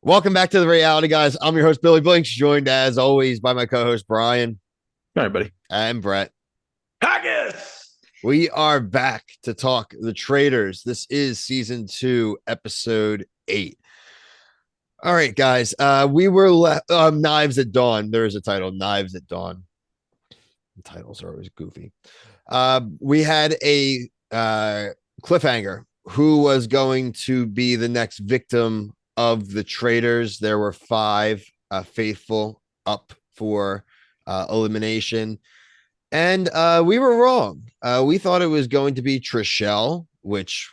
Welcome back to the Reality Guys. I'm your host, Billy Blinks, joined as always by my co-host, Brian All right, buddy. and Brett. Haggis! We are back to talk the Traitors. This is season 2, episode 8. All right, guys. We were left Knives at Dawn. There is a title, Knives at Dawn. The titles are always goofy. We had a cliffhanger. Who was going to be the next victim of the Traitors? There were 5 faithful up for elimination. And we were wrong. We thought it was going to be Trishelle, which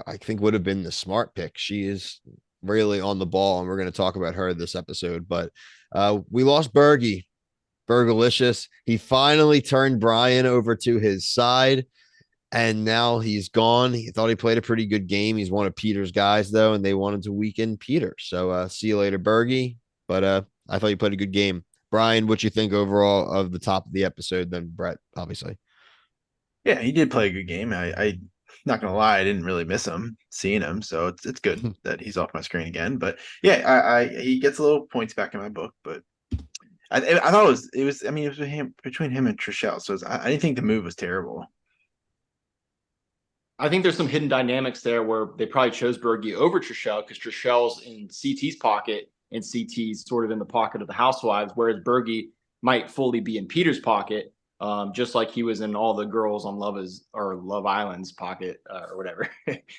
I think would have been the smart pick. She is really on the ball, and we're going to talk about her this episode. But we lost Bergie, Bergalicious. He finally turned Brian over to his side, and now he's gone. He thought he played a pretty good game. He's one of Peter's guys, though, and they wanted to weaken Peter. So see you later, Bergie. But I thought you played a good game. Brian, what you think overall of the top of the episode? Then Brett, obviously. Yeah, he did play a good game. I not gonna lie, I didn't really miss him seeing him, so it's good that he's off my screen again. But yeah, I he gets a little points back in my book, but I thought it was I mean it was between him and Trishelle, so I didn't think the move was terrible. I think there's some hidden dynamics there where they probably chose Bergie over Trishelle because Trishelle's in CT's pocket and CT's sort of in the pocket of the housewives, whereas Bergie might fully be in Peter's pocket, just like he was in all the girls on Love Island's pocket or whatever.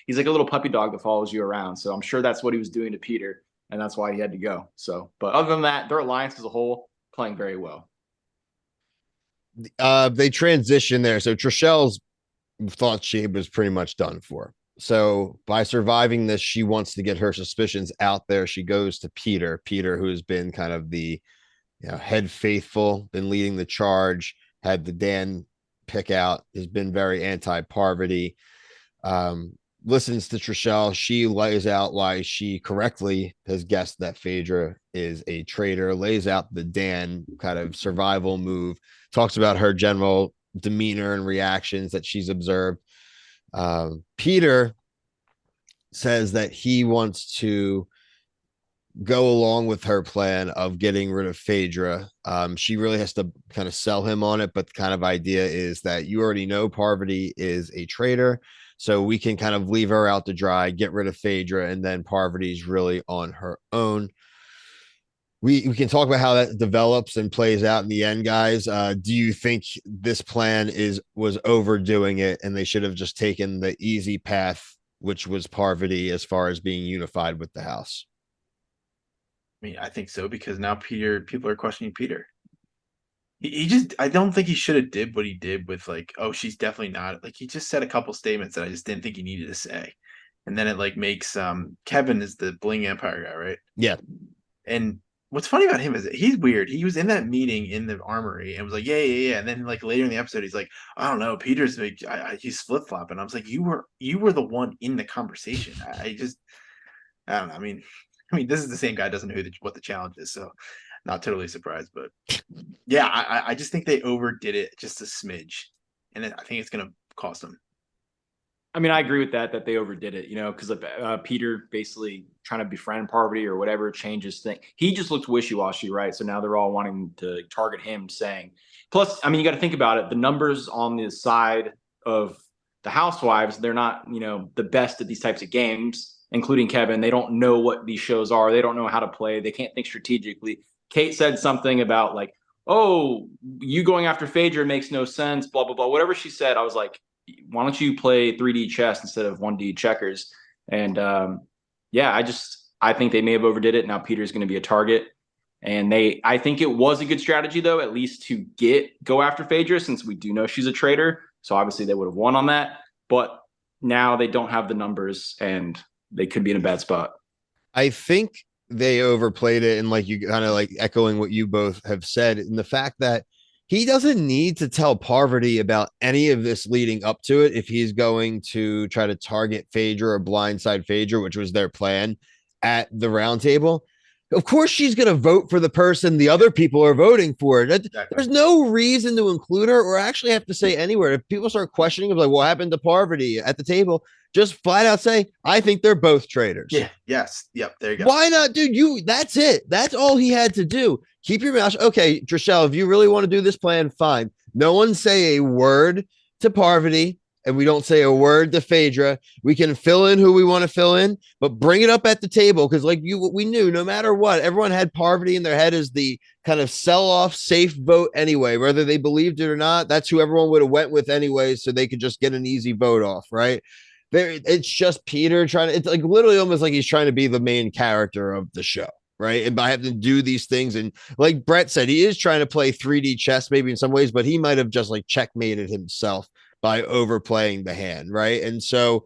He's like a little puppy dog that follows you around. So I'm sure that's what he was doing to Peter, and that's why he had to go. So, but other than that, their alliance as a whole playing very well. They transitioned there. So Trishelle's thought she was pretty much done for. So by surviving this, she wants to get her suspicions out there. She goes to Peter, who has been kind of the head faithful, been leading the charge, had the Dan pick out, has been very anti-Parvati. Listens to Trishelle. She lays out why she correctly has guessed that Phaedra is a traitor, lays out the Dan kind of survival move, talks about her general demeanor and reactions that she's observed. Peter says that he wants to go along with her plan of getting rid of Phaedra. She really has to kind of sell him on it, but the kind of idea is that you already know Parvati is a traitor, so we can kind of leave her out to dry, get rid of Phaedra, and then Parvati's really on her own. We can talk about how that develops and plays out in the end, guys. Do you think this plan was overdoing it, and they should have just taken the easy path, which was Parvati, as far as being unified with the house? I mean, I think so because now people are questioning Peter. He just I don't think he should have did what he did with like, oh, she's definitely not like he just said a couple statements that I just didn't think he needed to say. And then it like makes Kevin is the Bling Empire guy, right? Yeah. And what's funny about him is that he's weird. He was in that meeting in the armory and was like, yeah. And then like later in the episode, he's like, I don't know, Peter's like, he's flip flopping. I was like, you were the one in the conversation. I don't know. I mean, this is the same guy doesn't know what the challenge is, so not totally surprised. But yeah, I just think they overdid it just a smidge, and I think it's gonna cost them. I mean, I agree with that they overdid it, because Peter basically trying to befriend Parvati or whatever changes thing. He just looks wishy-washy, right? So now they're all wanting to target him, saying. Plus, I mean, you got to think about it. The numbers on the side of the housewives, they're not, the best at these types of games, including Kevin. They don't know what these shows are. They don't know how to play. They can't think strategically. Kate said something about like, oh, you going after Phaedra makes no sense, blah, blah, blah. Whatever she said, I was like, why don't you play 3D chess instead of 1D checkers? And yeah, I think they may have overdid it. Now Peter's going to be a target. And I think it was a good strategy, though, at least to go after Phaedra, since we do know she's a traitor. So obviously they would have won on that. But now they don't have the numbers and they could be in a bad spot. I think they overplayed it, and like you kind of like echoing what you both have said, in the fact that he doesn't need to tell Parvati about any of this leading up to it if he's going to try to target Phaedra or blindside Phaedra, which was their plan at the round table. Of course, she's going to vote for the person the other people are voting for. Exactly. There's no reason to include her or actually have to say anywhere. If people start questioning, like, what happened to Parvati at the table, just flat out say, I think they're both traitors. Yeah. Yes. Yep. There you go. Why not, dude? That's it. That's all he had to do. Keep your mouth. Okay, Trishelle, if you really want to do this plan, fine. No one say a word to Parvati, and we don't say a word to Phaedra. We can fill in who we want to fill in, but bring it up at the table because, like we knew, no matter what, everyone had Parvati in their head as the kind of sell-off safe vote anyway, whether they believed it or not. That's who everyone would have went with anyway, so they could just get an easy vote off, right? It's just Peter trying to. It's like literally almost like he's trying to be the main character of the show, right? And by having to do these things, and like Brett said, he is trying to play 3D chess, maybe in some ways, but he might have just like checkmated himself by overplaying the hand, right? And so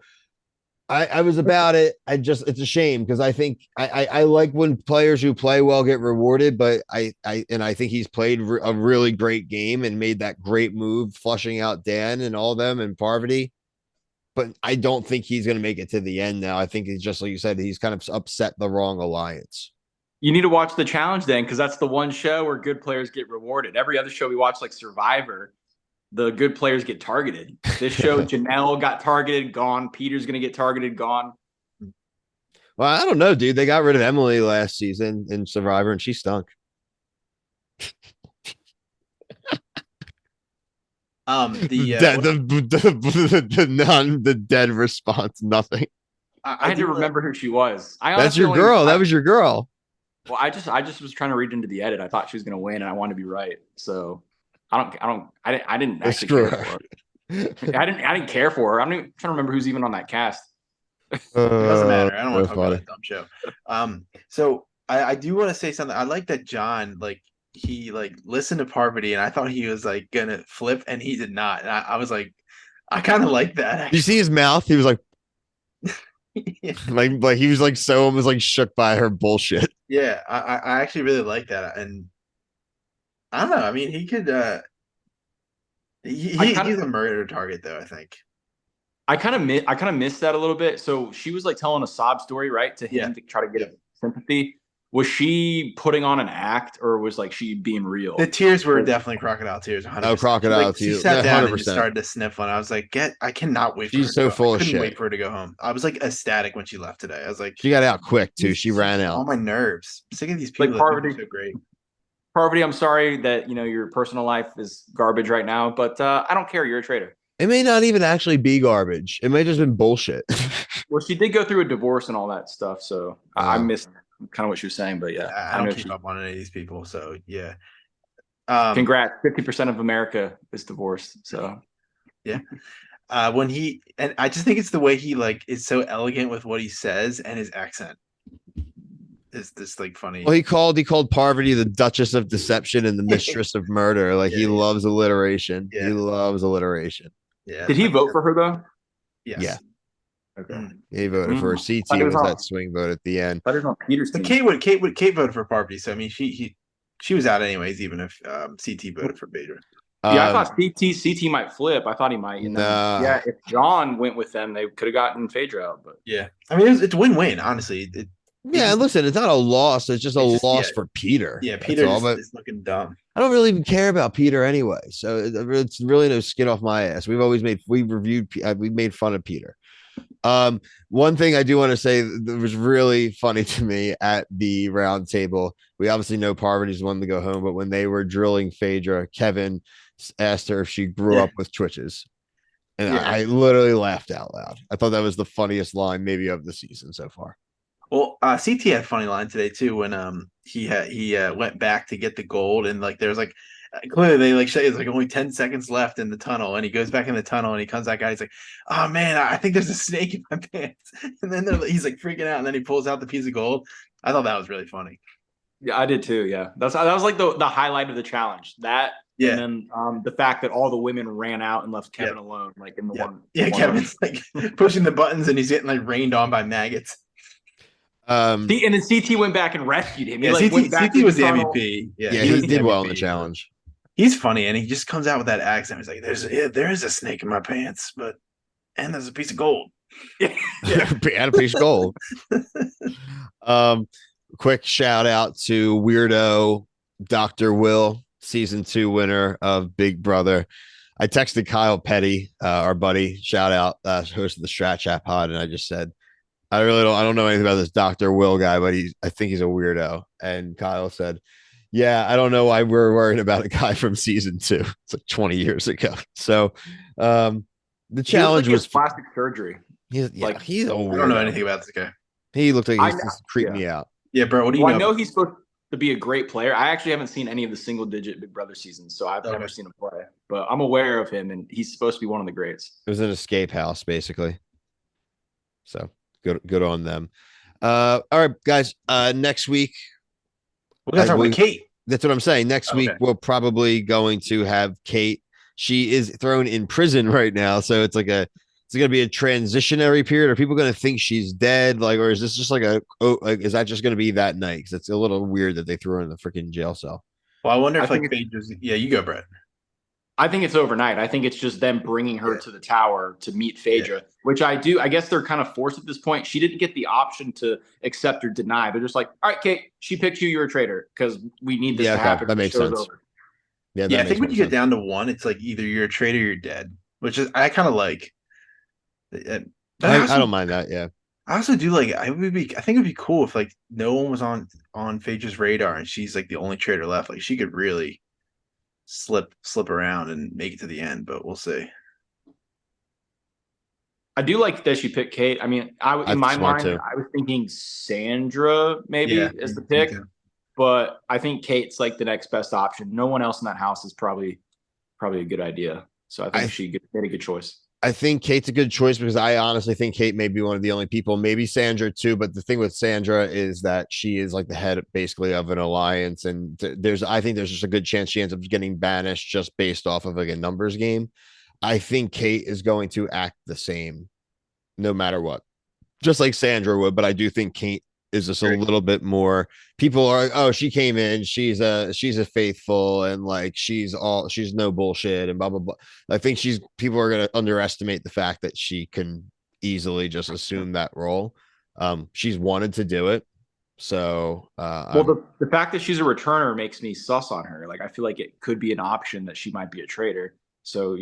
I was about it. It's a shame because I think I like when players who play well get rewarded, but I think he's played a really great game and made that great move, flushing out Dan and all them and Parvati. But I don't think he's going to make it to the end now. I think he's just like you said, he's kind of upset the wrong alliance. You need to watch The Challenge then, because that's the one show where good players get rewarded. Every other show we watch, like Survivor, the good players get targeted. This show, Janelle got targeted, gone. Peter's going to get targeted, gone. Well, I don't know, dude. They got rid of Emily last season in Survivor, and she stunk. The dead response, nothing. I had to remember who she was. That's your girl. That was your girl. Well, I just was trying to read into the edit. I thought she was going to win, and I wanted to be right. So I didn't actually care for her. I didn't care for her. I'm not even trying to remember who's even on that cast. It doesn't matter. I don't want to talk about that dumb show. So I do want to say something. I like that John, like, he like listened to Parvati, and I thought he was like gonna flip, and he did not. And I was like, I kind of like that. Actually. You see his mouth? He was like, yeah. like he was like so almost like shook by her bullshit. Yeah, I actually really like that, and I don't know. I mean, he could. He's a murder target, though. I think. I kind of missed that a little bit. So she was like telling a sob story, right, to him to try to get sympathy. Was she putting on an act, or was like she being real? The tears were definitely crocodile tears. 100%. Oh, crocodile tears. She sat down and just started to sniffle. And I was like, I cannot wait. She's so full of shit. I couldn't wait for her to go home. I was like ecstatic when she left today. I was like, she got out quick too. She ran out. All my nerves. I'm sick of these people. Like Parvati, so great. Parvati, I'm sorry that your personal life is garbage right now, but I don't care. You're a traitor. It may not even actually be garbage. It may just been bullshit. Well, she did go through a divorce and all that stuff, so I missed kind of what she was saying, but yeah. I don't keep up on any of these people, so yeah. Congrats. 50% of America is divorced, so. Yeah. And I just think it's the way he like is so elegant with what he says, and his accent is this like funny. Well, he called Parvati the Duchess of Deception and the Mistress of Murder. Like he loves alliteration. Yeah. He loves alliteration. Yeah. Did he vote for her though? Yes. Yeah. Okay. He voted for her. CT was that swing vote at the end. But on Peter's team. Kate voted for Parvati, so I mean she was out anyways, even if CT voted for Phaedra. Yeah, I thought CT might flip. I thought he might. Yeah, if John went with them, they could have gotten Phaedra out. But yeah, I mean it's win-win, honestly. Listen, it's not a loss. It's just a loss for Peter. Yeah, Peter is looking dumb. I don't really even care about Peter anyway, so it's really no skin off my ass. We made fun of Peter. One thing I do want to say that was really funny to me at the round table, we obviously know Parvati's one to go home, but when they were drilling Phaedra, Kevin asked her if she grew up with twitches, and I literally laughed out loud. I thought that was the funniest line maybe of the season so far. Well, CT had a funny line today too when he went back to get the gold, and like there's like clearly they like say it's like only 10 seconds left in the tunnel, and he goes back in the tunnel and he comes back out. He's like, "Oh man, I think there's a snake in my pants," and then he's like freaking out, and then he pulls out the piece of gold. I thought that was really funny. Yeah, I did too. Yeah, that was like the highlight of the challenge. That and then the fact that all the women ran out and left Kevin alone, like in the one. Yeah, Kevin's like pushing the buttons and he's getting like rained on by maggots. And then CT went back and rescued him. Yeah, CT was the MVP. Yeah, he did well in the challenge. He's funny, and he just comes out with that accent. He's like, there is a snake in my pants, and there's a piece of gold. And a piece of gold. quick shout out to Weirdo Dr. Will, season 2 winner of Big Brother. I texted Kyle Petty, our buddy, shout out, host of the Strat Chat pod, and I just said, I don't know anything about this Dr. Will guy, but I think he's a weirdo. And Kyle said, yeah, I don't know why we're worried about a guy from season 2. It's like 20 years ago. So, the challenge was plastic surgery. He's a weirdo. I don't know anything about this guy. He looked like he's just creeping me out. Yeah, bro. What do you know? I know he's supposed to be a great player. I actually haven't seen any of the single digit Big Brother seasons, so I've never seen him play. But I'm aware of him, and he's supposed to be one of the greats. It was an escape house, basically. So good on them. All right, guys. Next week we're gonna talk about Kate. That's what I'm saying. Next week we're probably going to have Kate. She is thrown in prison right now, so it's going to be a transitionary period. Are people going to think she's dead? Or is this just is that just going to be that night? Because it's a little weird that they threw her in the freaking jail cell. Well, I wonder if Phaedra's. Yeah, you go, Brett. I think it's overnight. I think it's just them bringing her to the tower to meet Phaedra, which I guess they're kind of forced at this point. She didn't get the option to accept or deny. They're just like, all right, Kate, she picked you. You're a traitor because we need this to happen. That makes sense. Yeah, I think when you get down to one, it's like either you're a traitor or you're dead, which is I kind of like. I don't mind that. Yeah, I also do like. I think it'd be cool if like no one was on Phaedra's radar and she's like the only traitor left. Like she could really slip around and make it to the end, but we'll see. I do like that she picked Kate. I mean, in my mind, I was thinking Sandra maybe as the pick, but I think Kate's like the next best option. No one else in that house is probably a good idea. So I think she made a good choice. I think Kate's a good choice because I honestly think Kate may be one of the only people, maybe Sandra too. But the thing with Sandra is that she is like the head basically of an alliance. And I think there's just a good chance she ends up getting banished just based off of like a numbers game. I think Kate is going to act the same no matter what, just like Sandra would. But I do think Kate is just a little bit more. People are like, oh, she came in, she's a faithful, and like she's no bullshit and blah blah blah. I think people are going to underestimate the fact that she can easily just assume that role. She's wanted to do it, so the fact that she's a returner makes me sus on her. Like I feel like it could be an option that she might be a traitor. So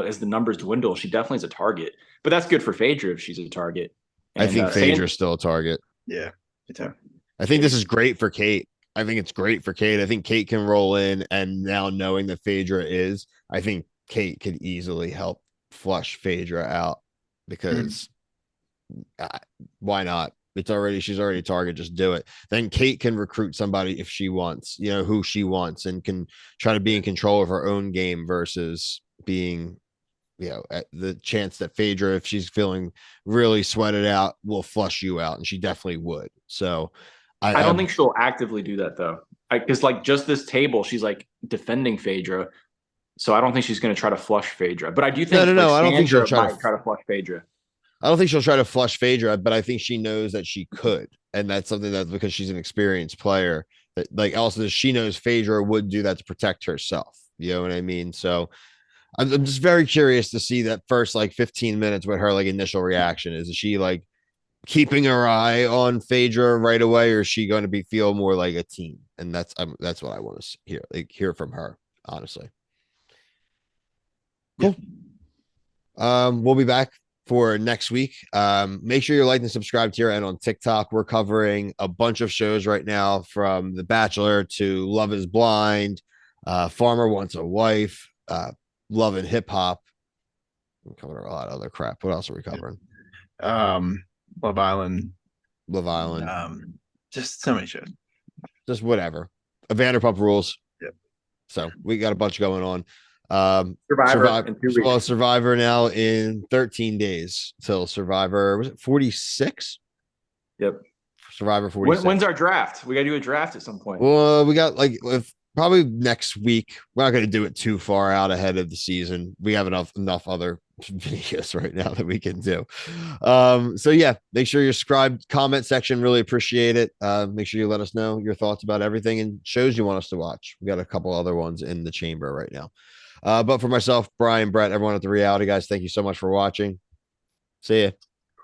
as the numbers dwindle, she definitely is a target. But that's good for Phaedra if she's a target. And, I think Phaedra's still a target. Yeah. I think this is great for Kate. I think it's great for Kate. I think Kate can roll in, and now knowing that Phaedra I think Kate could easily help flush Phaedra out because why not? She's already a target. Just do it. Then Kate can recruit somebody if she wants, who she wants, and can try to be in control of her own game versus being at the chance that Phaedra, if she's feeling really sweated out, will flush you out, and she definitely would. So I don't think she'll actively do that though, because like just this table, she's like defending Phaedra, so I don't think she's going to try to flush Phaedra. But I do think no, I don't think she'll try to flush Phaedra. I don't think she'll try to flush Phaedra, but I think she knows that she could, and that's something that's because she's an experienced player. That like also she knows Phaedra would do that to protect herself. You know what I mean? So I'm just very curious to see that first like 15 minutes what her like initial reaction is. Is she like keeping her eye on Phaedra right away, or is she going to feel more like a team? And that's what I want to hear from her, honestly. Cool. We'll be back for next week. Make sure you're liking and subscribed here and on TikTok. We're covering a bunch of shows right now, from The Bachelor to Love is Blind, Farmer Wants a Wife, Love and Hip Hop. We're covering a lot of other crap. What else are we covering? Love Island. Just so many shows. Just whatever. Vanderpump Rules. Yep. So we got a bunch going on. Survivor now in 13 days till Survivor. Was it 46? Yep. Survivor 46. When's our draft? We got to do a draft at some point. Well, we got probably next week. We're not going to do it too far out ahead of the season. We have enough other videos right now that we can do. So yeah, make sure you're subscribed. Comment section, really appreciate it. Make sure you let us know your thoughts about everything and shows you want us to watch. We got a couple other ones in the chamber right now. But for myself, Brian, Brett, everyone at the Reality Guys, thank you so much for watching. See ya.